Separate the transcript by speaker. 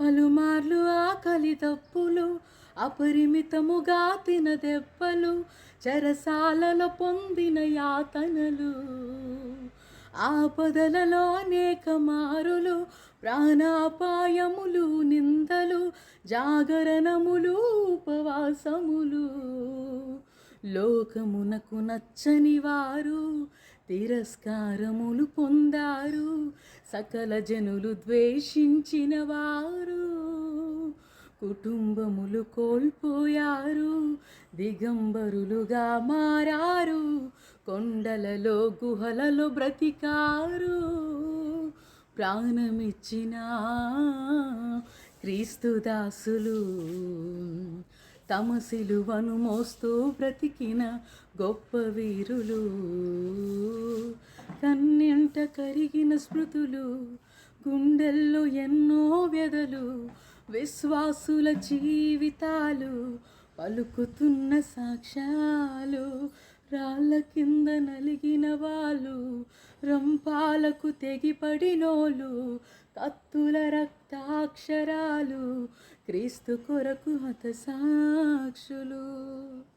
Speaker 1: పలుమార్లు ఆకలి దప్పులు, అపరిమితముగా తిన దెబ్బలు, చెరసాలలో పొందిన యాతనలు, ఆపదలలో అనేక మారులు, ప్రాణాపాయములు, నిందలు, జాగరణములు, ఉపవాసములు, లోకమునకు నచ్చని వారు తిరస్కారములు పొందారు, సకల జనులు ద్వేషించిన వారు కుటుంబములు కోల్పోయారు, దిగంబరులుగా మారారు, కొండలలో గుహలలో బ్రతికారు. ప్రాణమిచ్చిన క్రీస్తు దాసులు, తమ సిలువను మోస్తూ బ్రతికిన గొప్ప వీరులు, కన్నెంట కరిగిన స్మృతులు, గుండెల్లో ఎన్నో వ్యధలు, విశ్వాసుల జీవితాలు పలుకుతున్న సాక్ష్యాలు, రాళ్ళ కింద నలిగిన వాళ్ళు, రంపాలకు తెగిపడినోళ్ళు, కత్తుల రక్తాక్షరాలు, క్రీస్తు కొరకు హత సాక్షులు.